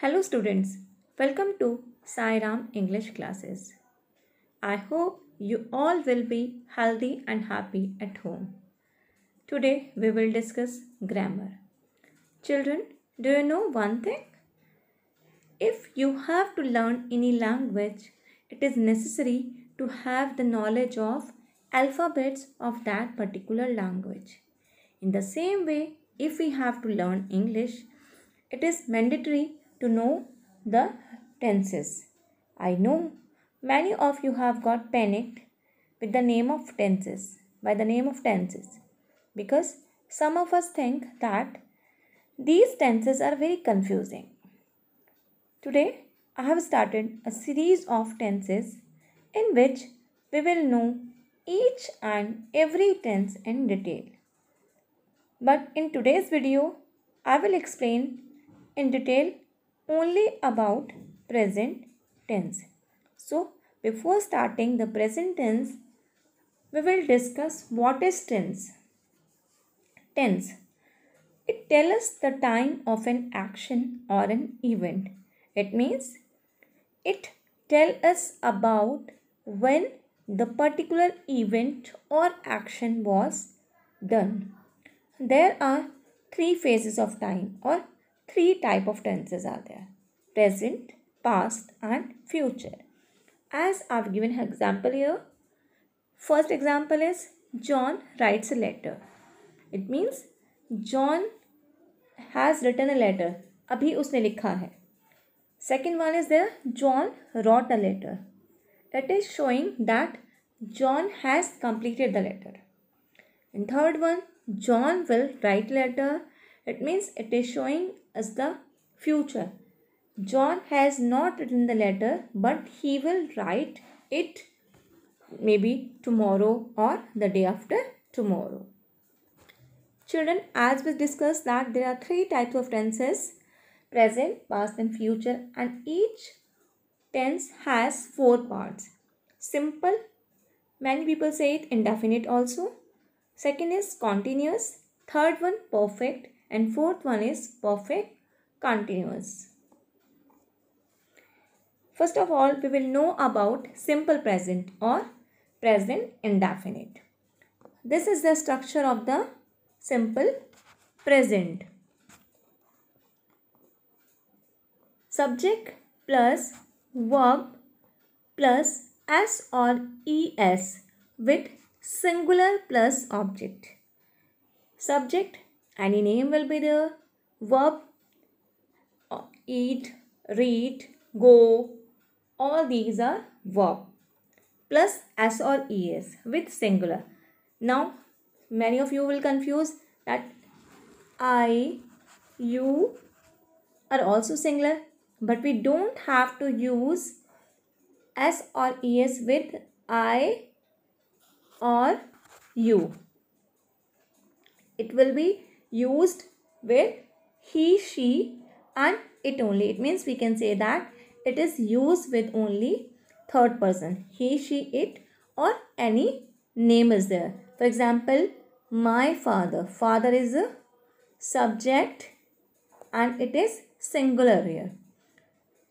Hello students, welcome to Sairam English classes. I hope you all will be healthy and happy at home. Today we will discuss grammar. Children, do you know one thing? If you have to learn any language, it is necessary to have the knowledge of alphabets of that particular language. In the same way, if we have to learn English, it is mandatory to know the tenses. I know many of you have got panicked with the name of tenses, by the name of tenses, because some of us think that these tenses are very confusing. Today, I have started a series of tenses in which we will know each and every tense in detail. But in today's video, I will explain in detail only about present tense. So, before starting the present tense, we will discuss what is tense. Tense. It tells us the time of an action or an event. It means it tells us about when the particular event or action was done. There are three phases of time or three type of tenses are there: present, past and future. As I've given an example here, first example is John writes a letter. It means John has written a letter. अभी उसने लिखा है. Second one is there, John wrote a letter. It is showing that John has completed the letter. And third one, John will write letter. It means it is showing us the future. John has not written the letter, but he will write it maybe tomorrow or the day after tomorrow. Children, as we discussed that there are three types of tenses: present, past and future, and each tense has four parts. Simple, many people say it indefinite also. Second is continuous, third one perfect, and fourth one is perfect continuous. First of all, we will know about simple present or present indefinite. This is the structure of the simple present. Subject plus verb plus s or es with singular plus object. Subject, any name will be there. Verb, eat, read, go, all these are verb. Plus s or es with singular. Now, many of you will confuse that I, you are also singular, but we don't have to use s or es with I or you. It will be used with he, she and it only. It means we can say that it is used with only third person. He, she, it, or any name is there. For example, my father. Father is a subject and it is singular here.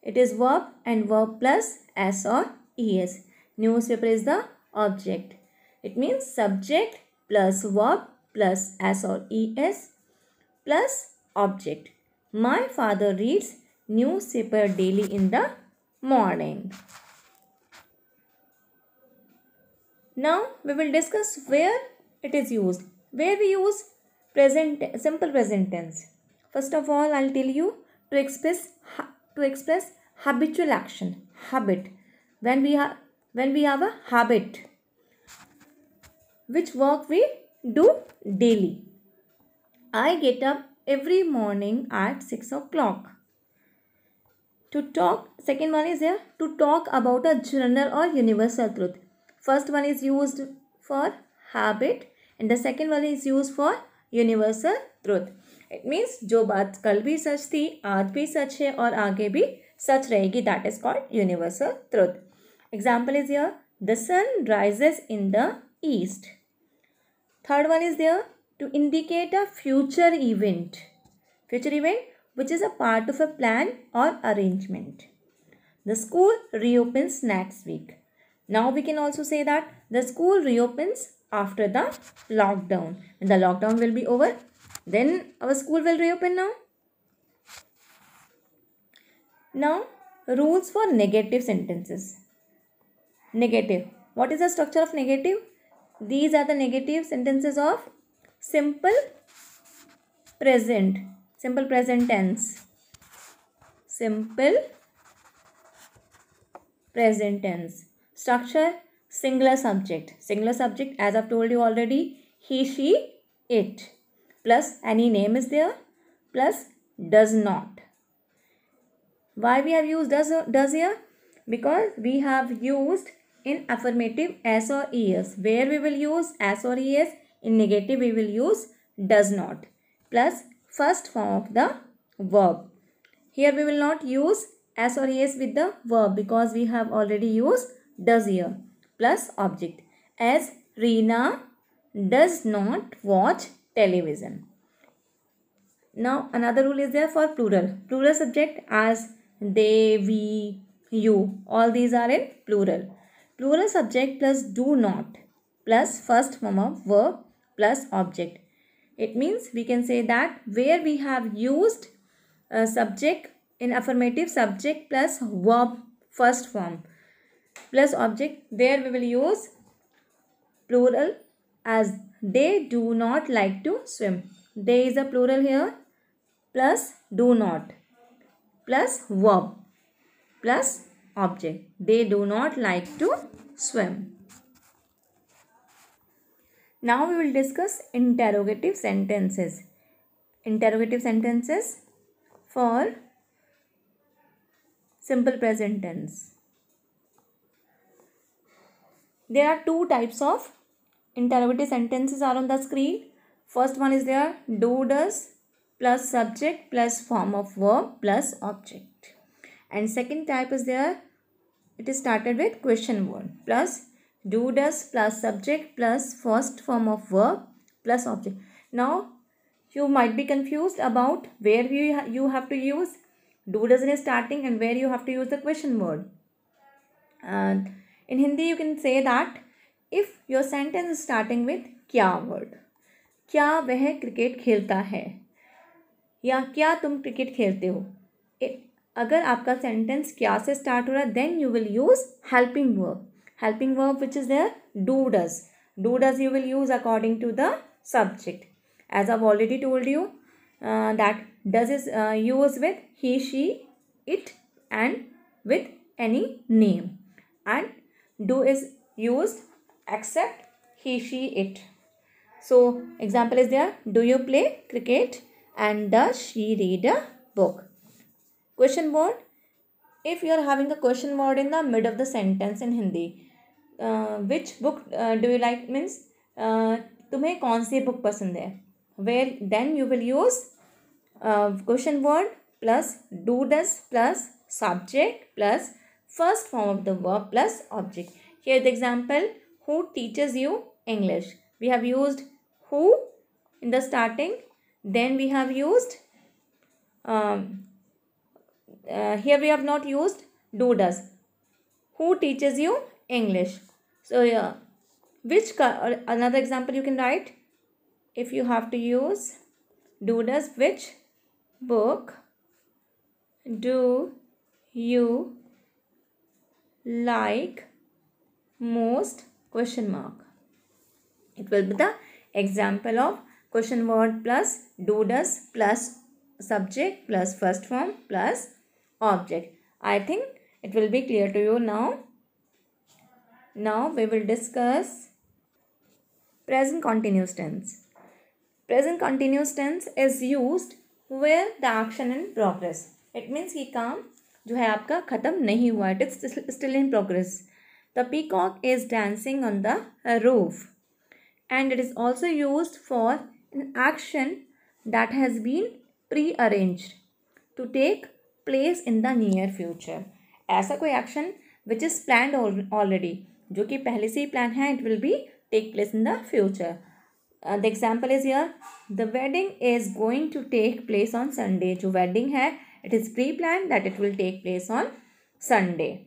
It is verb and verb plus s or es. Newspaper is the object. It means subject plus verb plus s or es plus object. My father reads newspaper daily in the morning. Now we will discuss where it is used. Where we use simple present tense. First of all, I'll tell you to express habitual action, habit. When we have a habit, which work we do daily. I get up every morning at 6 o'clock. To talk, second one is here, to talk about a general or universal truth. First one is used for habit and the second one is used for universal truth. It means जो बात कल भी सच थी, आज भी सच है और आगे भी सच रहेगी, that is called universal truth. Example is here, the sun rises in the east. Third one is there, to indicate a future event. Future event, which is a part of a plan or arrangement. The school reopens next week. Now we can also say that the school reopens after the lockdown. When the lockdown will be over, then our school will reopen now. Now, rules for negative sentences. Negative. What is the structure of negative? These are the negative sentences of simple present tense. Simple present tense. Structure, singular subject. Singular subject, as I've told you already, he, she, it. Plus any name is there. Plus does not. Why we have used does here? Because we have used in affirmative S or ES. Where we will use S or ES? In negative we will use does not. Plus first form of the verb. Here we will not use S or ES with the verb because we have already used does here. Plus object. As Reena does not watch television. Now another rule is there for plural. Plural subject as they, we, you. All these are in plural. Plural subject plus do not plus first form of verb plus object. It means we can say that where we have used subject in affirmative, subject plus verb first form plus object, there we will use plural as they do not like to swim. They is a plural here plus do not plus verb plus object. They do not like to swim. Now we will discuss interrogative sentences. Interrogative sentences for simple present tense. There are two types of interrogative sentences are on the screen. First one is there do, does plus subject plus form of verb plus object. And second type is there, it is started with question word plus do, does plus subject plus first form of verb plus object. Now you might be confused about where you have to use do, does in starting and where you have to use the question word. And in Hindi you can say that if your sentence is starting with क्या word, क्या वह cricket खेलता है या क्या तुम cricket खेलते हो, अगर आपका सेंटेंस क्या से स्टार्ट हो रहा है then you will use helping verb which is there do does you will use according to the subject. As I've already told you that does is used with he, she, it and with any name, and do is used except he, she, it. So example is there, do you play cricket and does she read a book. Question word, if you are having the question word in the mid of the sentence in Hindi, which book do you like means तुम्हें कौन सी book पसंद है, where then you will use question word plus do, does plus subject plus first form of the verb plus object. Here the example, who teaches you English. We have used who in the starting, then we have used here we have not used do, does. Who teaches you English. So yeah, which another example you can write, if you have to use do, does, which book do you like most question mark. It will be the example of question word plus do, does plus subject plus first form plus object. I think it will be clear to you now. Now we will discuss present continuous tense. Present continuous tense is used where the action in progress. It means कि काम जो है आपका ख़त्म नहीं हुआ, it is still in progress. The peacock is dancing on the roof. And it is also used for an action that has been pre-arranged to take place in the near future. ऐसा कोई action which is planned already, जो कि पहले से ही plan है, it will be take place in the future. The example is here, the wedding is going to take place on Sunday. जो wedding है, it is pre-planned that it will take place on Sunday.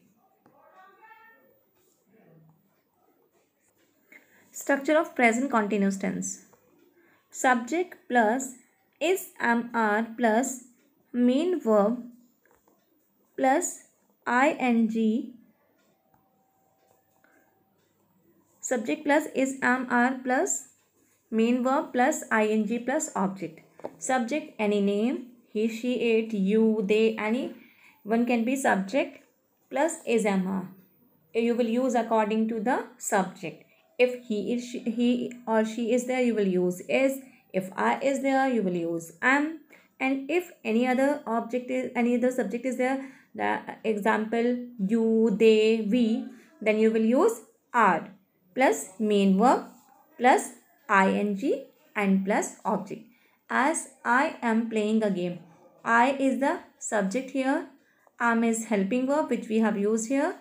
Structure of present continuous tense. Subject plus is am are plus main verb plus ing. Subject plus is am are plus main verb plus ing plus object. Subject any name, he, she, it, you, they, any one can be subject plus is am are. You will use according to the subject. If he or she is there, you will use is. If I is there, you will use am. And if any other subject is there, the example you, they, we, then you will use are plus main verb plus ing and plus object. As I am playing a game, I is the subject here, am is helping verb which we have used here,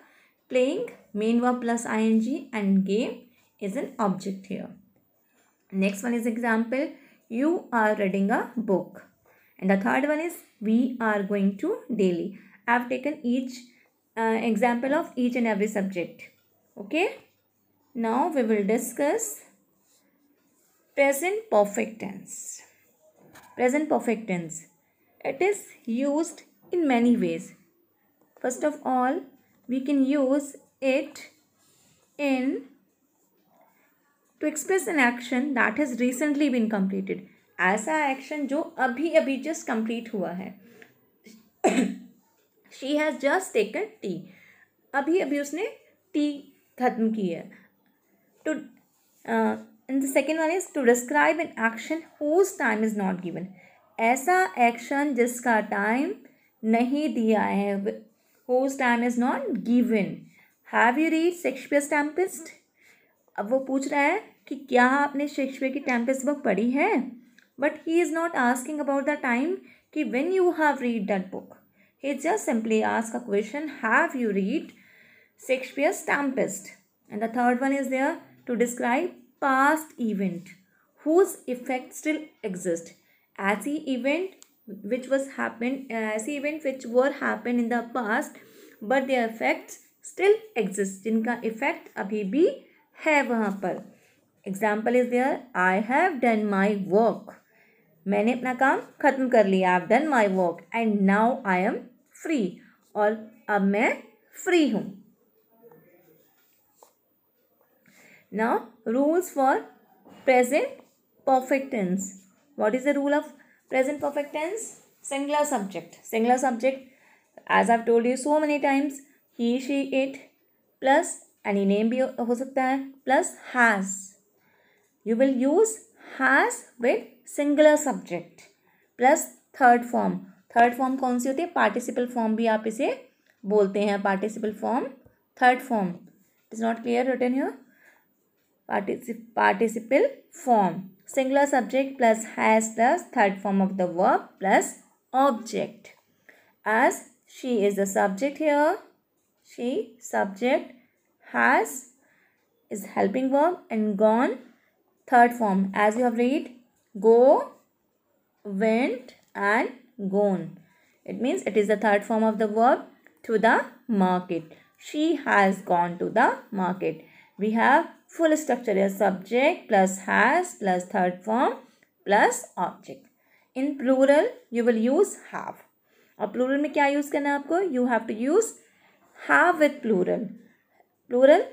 playing main verb plus ing, and game is an object here. Next one is example, you are reading a book. And the third one is we are going to daily. I have taken each example of each and every subject. Okay. Now we will discuss present perfect tense. Present perfect tense. It is used in many ways. First of all, we can use it in to express an action that has recently been completed. ऐसा action जो अभी just complete हुआ है. She has just taken tea. अभी उसने tea खत्म की है. And the second one is to describe an action whose time is not given. ऐसा action जिसका time नहीं दिया है. Whose time is not given. Have you read Shakespeare's Tempest? अब वो पूछ रहा है कि क्या आपने शेक्सपियर की टेम्पेस्ट बुक पढ़ी है. But he is not asking about the time कि when you have read that book. He just simply ask a question, have you read Shakespeare's Tempest. And the third one is there to describe past event whose effect still exist. ऐसी event which were happened in the past but their effects still exist. जिनका effect अभी भी है वहाँ पर. Example is there, I have done my work. मैंने अपना काम खत्म कर लिया. I have done my work and now I am free. और अब मैं free हूँ. Now rules for present perfect tense. What is the rule of present perfect tense? Singular subject. Singular subject, as I've told you so many times, he, she, it plus any name भी हो सकता है plus has. You will use has with singular subject plus third form. Third form कौन सी होती है? Participle form भी आप इसे बोलते हैं. Participle form, third form. It is not clear written here. Participle form. Singular subject plus has plus third form of the verb plus object. As she is the subject here, she subject, has is helping verb, and gone third form. As you have read, go, went and gone. It means it is the third form of the verb to the market. She has gone to the market. We have full structure here, subject plus has plus third form plus object. In plural you will use have. और plural में क्या use करना है आपको? You have to use have with plural. Plural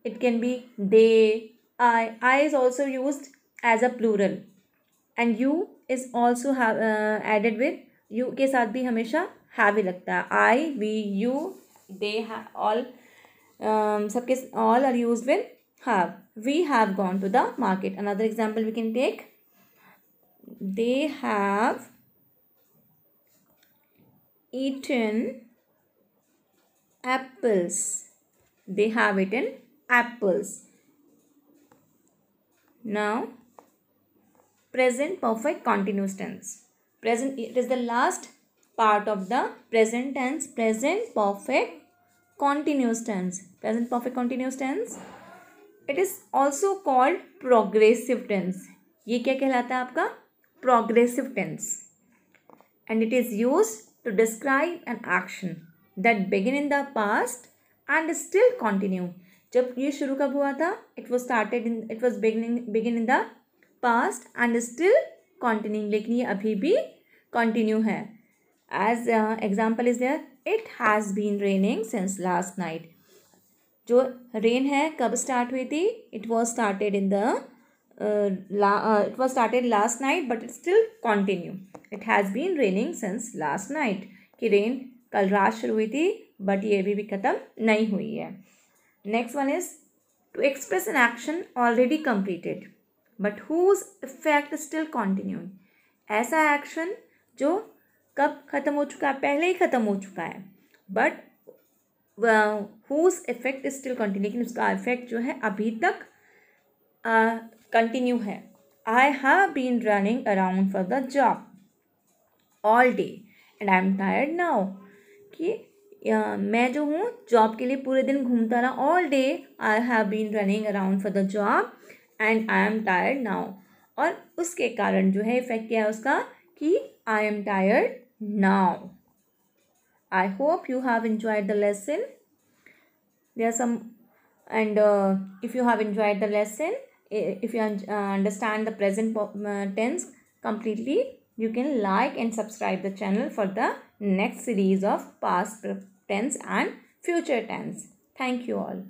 it can be they, I is also used as a plural, and you is also added with. You के साथ भी हमेशा have ही लगता है. I, we, you, they, all सबके all are used with have. We have gone to the market. Another example we can take, they have eaten apples. They have eaten apples. Now present perfect continuous tense. Present, it is the last part of the present tense. Present perfect continuous tense. Present perfect continuous tense. It is also called progressive tense. ये क्या कहलाता है आपका? Progressive tense. And it is use to describe an action that begin in the past and still continue. जब ये शुरू कब हुआ था? It was begin in the past and still continue. लेकिन ये अभी भी कंटिन्यू है. As example is there, it has been raining since last night. जो रेन है कब स्टार्ट हुई थी? It was started last night but it still continue. It has been raining since last night. कि रेन कल रात शुरू हुई थी बट ये अभी भी ख़त्म नहीं हुई है. Next one is to express an action already completed but whose effect still continuing. ऐसा एक्शन जो कब ख़त्म हो चुका है? पहले ही ख़त्म हो चुका है but whose effect still continue. लेकिन उसका इफेक्ट जो है अभी तक कंटिन्यू है. I have been running around for the job all day and I am tired now. कि मैं जो हूँ जॉब के लिए पूरे दिन घूमता रहा. All day I have been running around for the job and I am tired now. और उसके कारण जो है इफेक्ट क्या है उसका? कि आई am tired now. I hope you have enjoyed the lesson. There are some, and if you have enjoyed the lesson, if you understand the present tense completely, you can like and subscribe the channel for the next series of past tense and future tense. Thank you all.